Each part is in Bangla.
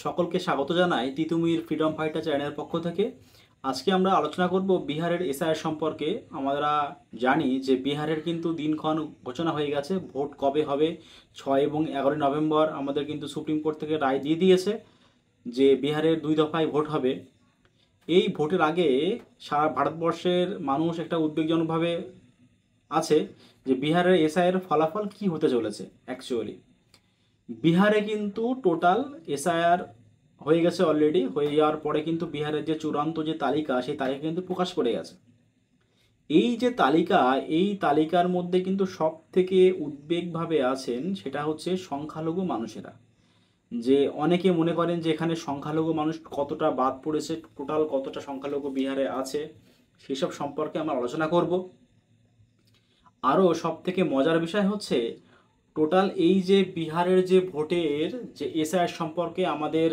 সকলকে স্বাগত জানাই তিতুমির ফ্রিডম ফাইটার চ্যানেলের পক্ষ থেকে। আজকে আমরা আলোচনা করব বিহারের এসআইআর সম্পর্কে। আমরা জানি যে বিহারের কিন্তু দিনক্ষণ ঘোষণা হয়ে গেছে, ভোট কবে হবে 6 এবং 11 নভেম্বর আমাদের কিন্তু সুপ্রিম কোর্ট থেকে রায় দিয়ে দিয়েছে যে বিহারের 2 দফায় ভোট হবে। এই ভোটের আগে সারা ভারতবর্ষের মানুষ একটা উদ্বেগজনকভাবে আছে যে বিহারের এসআইআর ফলাফল কি হতে চলেছে। অ্যাকচুয়ালি বিহারে কিন্তু টোটাল এসআইআর হয়ে গেছে, অলরেডি হয়ে যাওয়ার পরে কিন্তু বিহারের যে চূড়ান্ত যে তালিকা, সেই তালিকা কিন্তু প্রকাশ করে গেছে। এই যে তালিকা, এই তালিকার মধ্যে কিন্তু সব থেকে উদ্বেগভাবে আছেন সেটা হচ্ছে সংখ্যালঘু মানুষেরা। যে অনেকে মনে করেন যে এখানে সংখ্যালঘু মানুষ কতটা বাদ পড়েছে, টোটাল কতটা সংখ্যালঘু বিহারে আছে, সেসব সম্পর্কে আমরা আলোচনা করব। আরও সব থেকে মজার বিষয় হচ্ছে টোটাল এই যে বিহারের যে ভোটের যে এসআইআর সম্পর্কে আমাদের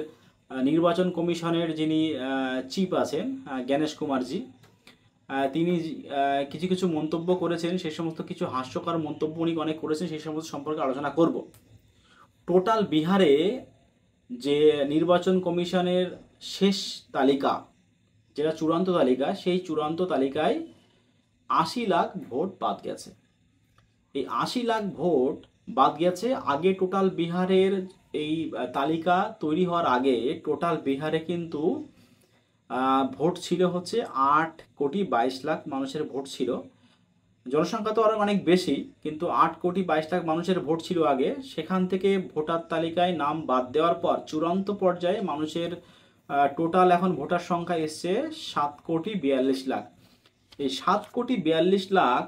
নির্বাচন কমিশনের যিনি চিফ আছেন জ্ঞানেশ কুমারজি, তিনি কিছু কিছু মন্তব্য করেছেন। সেই সমস্ত কিছু হাস্যকর মন্তব্য উনি অনেক করেছেন, সেই সমস্ত সম্পর্কে আলোচনা করব। টোটাল বিহারে যে নির্বাচন কমিশনের শেষ তালিকা, যেটা চূড়ান্ত তালিকা, সেই চূড়ান্ত তালিকায় 80 লাখ ভোট বাদ গেছে। এই 80 লাখ ভোট বাদ গেছে। আগে টোটাল বিহারের এই তালিকা তৈরি হওয়ার আগে টোটাল বিহারে কিন্তু ভোট ছিল হচ্ছে 8,22,00,000 মানুষের ভোট ছিল। জনসংখ্যা তো আরও অনেক বেশি, কিন্তু 8,22,00,000 মানুষের ভোট ছিল আগে। সেখান থেকে ভোটার তালিকায় নাম বাদ দেওয়ার পর চূড়ান্ত পর্যায়ে মানুষের টোটাল এখন ভোটার সংখ্যা এসছে 7,42,00,000। এই 7,42,00,000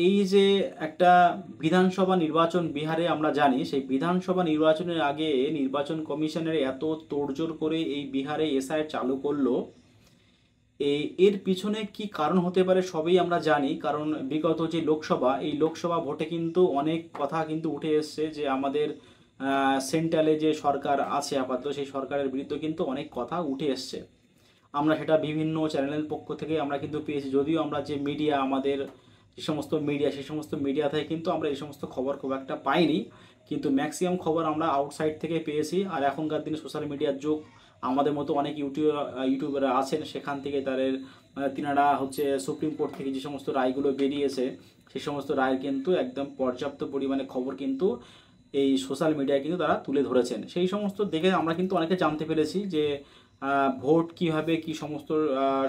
এই যে একটা বিধানসভা নির্বাচন বিহারে আমরা জানি, সেই বিধানসভা নির্বাচনের আগে নির্বাচন কমিশনের এত তোড়জোড় করে এই বিহারে এসআইআর চালু করলো, এর পিছনে কি কারণ হতে পারে সবই আমরা জানি। কারণ বিগত যে লোকসভা, এই লোকসভা ভোটে কিন্তু অনেক কথা কিন্তু উঠে এসছে যে আমাদের সেন্ট্রালে যে সরকার আছে আপাতত, সেই সরকারের বিরুদ্ধে কিন্তু অনেক কথা উঠে এসছে। আমরা সেটা বিভিন্ন চ্যানেলের পক্ষ থেকে আমরা কিন্তু পেয়েছি, যদিও আমরা যে মিডিয়া, আমাদের যে সমস্ত মিডিয়া, সেই সমস্ত মিডিয়া থেকে কিন্তু আমরা এই সমস্ত খবর খুব একটা পাইনি, কিন্তু ম্যাক্সিমাম খবর আমরা আউটসাইড থেকে পেয়েছি। আর এখনকার দিনে সোশ্যাল মিডিয়ার যুগ, আমাদের মতো অনেক ইউটিউবার আছেন, সেখান থেকে তিনারা হচ্ছে সুপ্রিম কোর্ট থেকে যে সমস্ত রায়গুলো বেরিয়েছে, সেই সমস্ত রায়ের কিন্তু একদম পর্যাপ্ত পরিমাণে খবর কিন্তু এই সোশ্যাল মিডিয়ায় কিন্তু তারা তুলে ধরেছেন। সেই সমস্ত দেখে আমরা কিন্তু অনেকে জানতে পেরেছি যে ভোট কীভাবে কী সমস্ত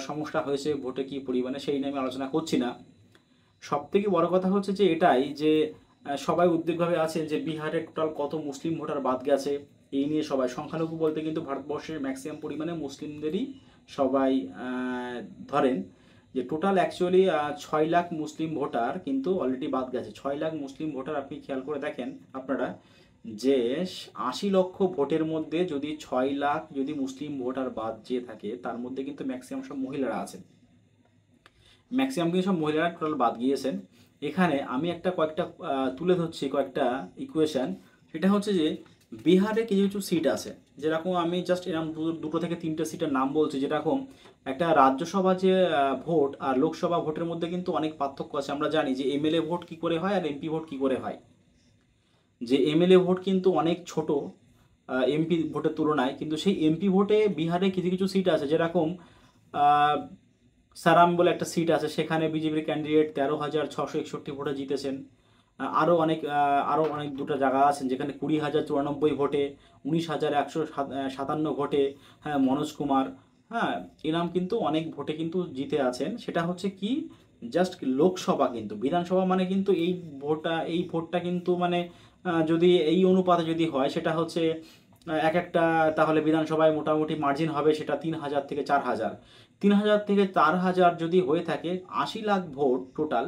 সমস্যা হয়েছে, ভোটে কী পরিমাণে, সেই নিয়ে আমি আলোচনা করছি না। সব থেকে বড় কথা হচ্ছে যে এটাই যে সবাই উদ্বেগভাবে আছে যে বিহারে টোটাল কত মুসলিম ভোটার বাদ গেছে, এই নিয়ে সবাই। সংখ্যালঘু বলতে কিন্তু ভারতবর্ষের ম্যাক্সিমাম পরিমাণে মুসলিমদেরই সবাই ধরেন যে টোটাল অ্যাকচুয়ালি 6 লাখ মুসলিম ভোটার কিন্তু অলরেডি বাদ গেছে। 6 লাখ মুসলিম ভোটার, আপনি খেয়াল করে দেখেন আপনারা যে 80 লক্ষ ভোটের মধ্যে যদি 6 লাখ যদি মুসলিম ভোটার বাদ যেয়ে থাকে, তার মধ্যে কিন্তু ম্যাক্সিমাম সব মহিলারা আছেন। ম্যাক্সিমাম কিন্তু সব মহিলারা টোটাল বাদ গিয়েছেন। এখানে আমি কয়েকটা তুলে ধরছি কয়েকটা ইকুয়েশন। সেটা হচ্ছে যে বিহারে কিছু কিছু সিট আছে, যেরকম আমি জাস্ট এরকম দুটো থেকে তিনটে সিটের নাম বলছি। যেরকম একটা রাজ্যসভা যে ভোট আর লোকসভা ভোটের মধ্যে কিন্তু অনেক পার্থক্য আছে। আমরা জানি যে এমএলএ ভোট কি করে হয় আর এমপি ভোট কি করে হয়। যে এমএলএ ভোট কিন্তু অনেক ছোট এমপি ভোটের তুলনায়, কিন্তু সেই এমপি ভোটে বিহারে কিছু কিছু সিট আছে। যেরকম সারাম বলে একটা সিট আছে, সেখানে বিজেপির ক্যান্ডিডেট 13,661 ভোটে জিতেছেন। আরও অনেক দুটো জায়গা আছেন যেখানে 20,094 ভোটে, 19,157 ভোটে, হ্যাঁ, মনোজ কুমার, হ্যাঁ, এনাম কিন্তু অনেক ভোটে কিন্তু জিতে আছেন। সেটা হচ্ছে কি জাস্ট লোকসভা, কিন্তু বিধানসভা মানে কিন্তু এই ভোটটা কিন্তু মানে যদি এই অনুপাতে যদি হয়, সেটা হচ্ছে এক একটা, তাহলে বিধানসভায় মোটামুটি মার্জিন হবে সেটা 3,000 থেকে 4,000। 3,000 থেকে 4,000 যদি হয়ে থাকে, 80 লাখ ভোট টোটাল।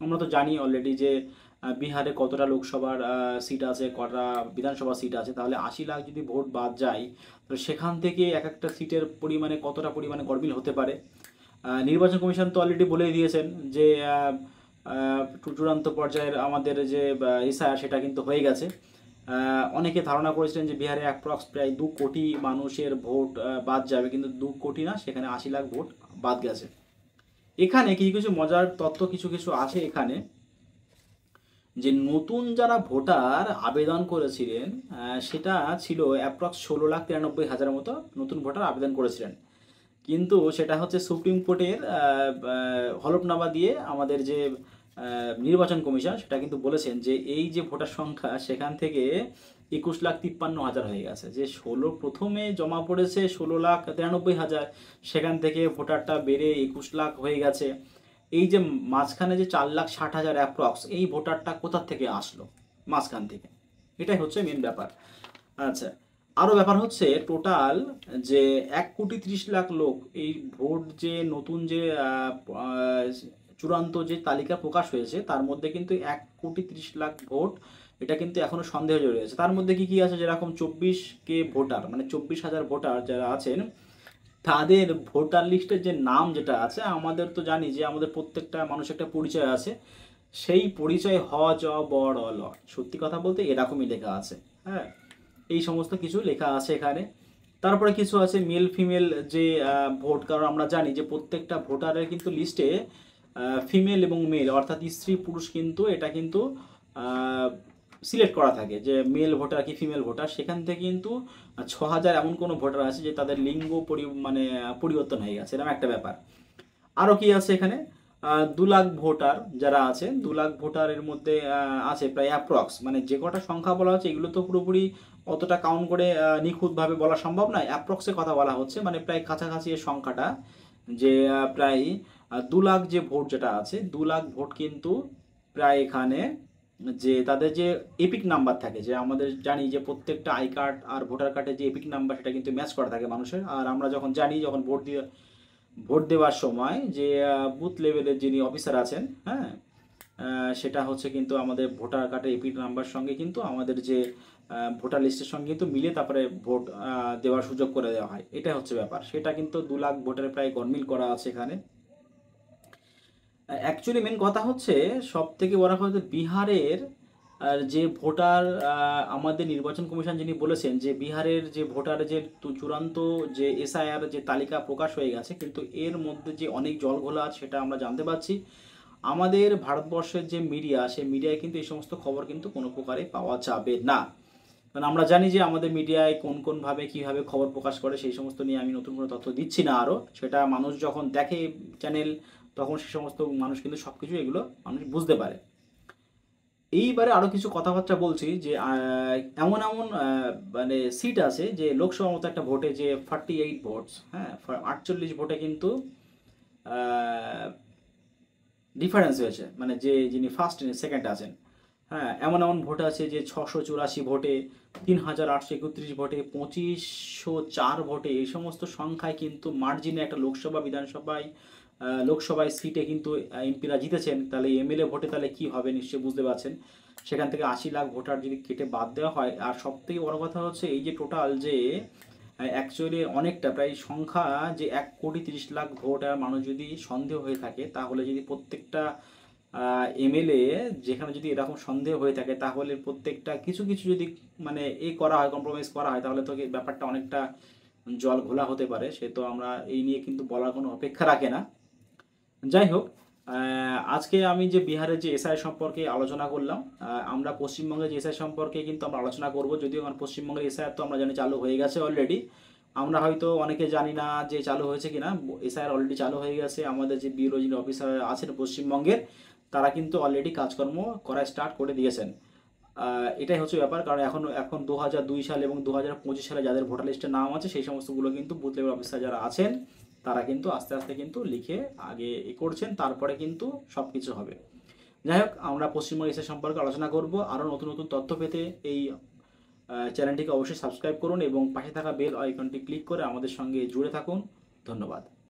আমরা তো জানি অলরেডি যে বিহারে কতটা লোকসভার সিট আছে, কটা বিধানসভা সিট আছে। তাহলে 80 লাখ যদি ভোট বাদ যায়, তো সেখান থেকে এক একটা সিটের পরিমাণে কতটা পরিমাণে গরমিল হতে পারে। নির্বাচন কমিশন তো অলরেডি বলেই দিয়েছেন যে চূড়ান্ত পর্যায়ের আমাদের যে এসআইআর, সেটা কিন্তু হয়ে গেছে। অনেকে ধারণা করেছিলেন যে বিহারে অ্যাপ্রক্স প্রায় 2 কোটি মানুষের ভোট বাদ যাবে, কিন্তু 2 কোটি না, সেখানে 80 লাখ ভোট বাদ গেছে। এখানে কিছু কিছু মজার তথ্য কিছু কিছু আছে এখানে। যে নতুন যারা ভোটার আবেদন করেছিলেন সেটা ছিল অ্যাপ্রক্স 16,93,000 মতো নতুন ভোটার আবেদন করেছিলেন। কিন্তু সেটা হচ্ছে সুপ্রিম কোর্টের হলফনামা দিয়ে আমাদের যে নির্বাচন কমিশন সেটা কিন্তু বলেছেন যে এই যে ভোটার সংখ্যা সেখান থেকে 21,53,000 হয়ে গেছে। যে প্রথমে জমা পড়েছে 16,93,000, সেখান থেকে ভোটারটা বেড়ে 21 লাখ হয়ে গেছে। এই যে মাঝখানে যে 4,60,000 অ্যাপ্রক্স, এই ভোটারটা কোথা থেকে আসলো মাঝখান থেকে, এটাই হচ্ছে মেন ব্যাপার। আচ্ছা, আরও ব্যাপার হচ্ছে টোটাল যে 1,30,00,000 লোক এই ভোট যে নতুন যে চূড়ান্ত যে তালিকা প্রকাশ হয়েছে তার মধ্যে কিন্তু 1,30,00,000 ভোট, এটা কিন্তু এখনো সন্দেহ জড়িয়ে আছে। তার মধ্যে কি কি আছে, যেরকম 24K ভোটার, মানে 24,000 ভোটার যারা আছেন তাদের ভোটার লিস্টের যে নাম যেটা আছে, আমাদের তো জানি যে আমাদের প্রত্যেকটা মানুষের একটা পরিচয় আছে, সেই পরিচয় হ জ বড় ল, সত্যি কথা বলতে এরকমই লেখা আছে। হ্যাঁ, এই সমস্ত কিছু লেখা আছে এখানে। তারপরে কিছু আছে মেল ফিমেল যে ভোট, কারণ আমরা জানি যে প্রত্যেকটা ভোটারের কিন্তু লিস্টে ফিমেল এবং মেল অর্থাৎ স্ত্রী পুরুষ কিন্তু এটা কিন্তু সিলেক্ট করা থাকে যে মেল ভোটার কি ফিমেল ভোটার। সেখান থেকে কিন্তু 6,000 এমন কোনো ভোটার আছে যে তাদের লিঙ্গ মানে পরিবর্তন হয়ে গেছে, এরকম একটা ব্যাপার। আরও কি আছে এখানে, 2 লাখ ভোটার যারা আছে, 2 লাখ ভোটারের মধ্যে আছে প্রায় অ্যাপ্রক্স, মানে যে কটা সংখ্যা বলা হচ্ছে এগুলো তো পুরোপুরি অতটা কাউন্ট করে নিখুঁতভাবে বলা সম্ভব নয়, অ্যাপ্রক্সে কথা বলা হচ্ছে, মানে প্রায় কাছাকাছি এর সংখ্যাটা যে প্রায় 2 লাখ যে ভোট যেটা আছে, 2 লাখ ভোট কিন্তু প্রায় এখানে যে তাদের যে এপিক নাম্বার থাকে, যে আমাদের জানি যে প্রত্যেকটা আই কার্ড আর ভোটার কার্ডের যে এপিক নাম্বার সেটা কিন্তু ম্যাচ করা থাকে মানুষের। আর আমরা যখন জানি যখন ভোট দেওয়ার সময় যে বুথ লেভেলের যিনি অফিসার আছেন, হ্যাঁ, সেটা হচ্ছে কিন্তু আমাদের ভোটার কার্ডের এপিক নাম্বার সঙ্গে কিন্তু আমাদের যে ভোটার লিস্টের সঙ্গে কিন্তু মিলে তারপরে ভোট দেওয়ার সুযোগ করে দেওয়া হয়, এটা হচ্ছে ব্যাপার। সেটা কিন্তু 2 লাখ ভোটারের প্রায় গরমিল করা আছে এখানে। অ্যাকচুয়ালি মেন কথা হচ্ছে সব থেকে বড় কথা হচ্ছে বিহারের যে ভোটার, আমাদের নির্বাচন কমিশন যিনি বলেছেন যে বিহারের যে ভোটার যে চূড়ান্ত যে এসআইআর যে তালিকা প্রকাশ হয়ে গেছে, কিন্তু এর মধ্যে যে অনেক জলঘোলা আছে সেটা আমরা জানতে পারছি। আমাদের ভারতবর্ষের যে মিডিয়া, সেই মিডিয়ায় কিন্তু এই সমস্ত খবর কিন্তু কোনো প্রকারে পাওয়া যাবে না। কারণ আমরা জানি যে আমাদের মিডিয়ায় কোনভাবে কীভাবে খবর প্রকাশ করে, সেই সমস্ত নিয়ে আমি নতুন কোনো তথ্য দিচ্ছি না আরও। সেটা মানুষ যখন দেখে চ্যানেল, তখন সে সমস্ত মানুষ কিন্তু সব কিছু এগুলো মানুষ বুঝতে পারে। এইবারে আরও কিছু কথাবার্তা বলছি যে এমন এমন মানে সিট আছে যে লোকসভা মতো একটা ভোটে যে 48 ভোটস, হ্যাঁ, 48 ভোটে কিন্তু ডিফারেন্স হয়েছে, মানে যে যিনি ফার্স্ট সেকেন্ড আছেন, হ্যাঁ, এমন এমন ভোট আছে যে 684 ভোটে, 3,831 ভোটে, 2,504 ভোটে, এই সমস্ত সংখ্যায় কিন্তু মার্জিনে একটা লোকসভায় সিটে কিন্তু এমপিরা জিতেছেন। তাহলে এমএলএ ভোটে তাহলে কি হবে নিশ্চয়ই বুঝতে পারছেন। সেখান থেকে 80 লাখ ভোটার যদি কেটে বাদ দেওয়া হয়, আর সব থেকে বড় কথা হচ্ছে এই যে টোটাল যে অ্যাকচুয়ালি অনেকটা প্রায় সংখ্যা যে 1,30,00,000 ভোট আর মানুষ যদি সন্দেহ হয়ে থাকে, তাহলে যদি প্রত্যেকটা এমএলএ যেখানে যদি এরকম সন্দেহ হয়ে থাকে, তাহলে প্রত্যেকটা কিছু কিছু যদি মানে করা হয়, কম্প্রোমাইজ করা হয়, তাহলে তো ব্যাপারটা অনেকটা জল ঘোলা হতে পারে। সে তো আমরা এই নিয়ে কিন্তু বলার কোনো অপেক্ষা রাখে না। যাই হোক, আজকে আমি যে বিহারের যে এসআই সম্পর্কে আলোচনা করলাম, আমরা পশ্চিমবঙ্গের যে এসআই সম্পর্কে কিন্তু আমরা আলোচনা করব। যদিও আমার পশ্চিমবঙ্গের এসআই তো আমরা জানি চালু হয়ে গেছে অলরেডি, আমরা হয়তো অনেকে জানি না যে চালু হয়েছে কিনা। এসআইআর অলরেডি চালু হয়ে গেছে। আমাদের যে বিউরো যিনি অফিসার আছেন পশ্চিমবঙ্গের, তারা কিন্তু অলরেডি কাজকর্ম করা স্টার্ট করে দিয়েছেন। এটাই হচ্ছে ব্যাপার, কারণ এখন 2002 সাল এবং 2025 সালে যাদের ভোটার লিস্টে নাম আছে, সেই সমস্তগুলো কিন্তু বুথ লেভেল অফিসার যারা আছেন তারা কিন্তু আস্তে আস্তে কিন্তু লিখে আগে করছেন, তারপরে কিন্তু সব কিছু হবে। যাই হোক, আমরা পশ্চিমবঙ্গ এসআই সম্পর্কে আলোচনা করব। আরও নতুন নতুন তথ্য পেতে এই চ্যানেলটিকে অবশ্যই সাবস্ক্রাইব করুন এবং পাশে থাকা বেল আইকনটি ক্লিক করে আমাদের সঙ্গে জুড়ে থাকুন। ধন্যবাদ।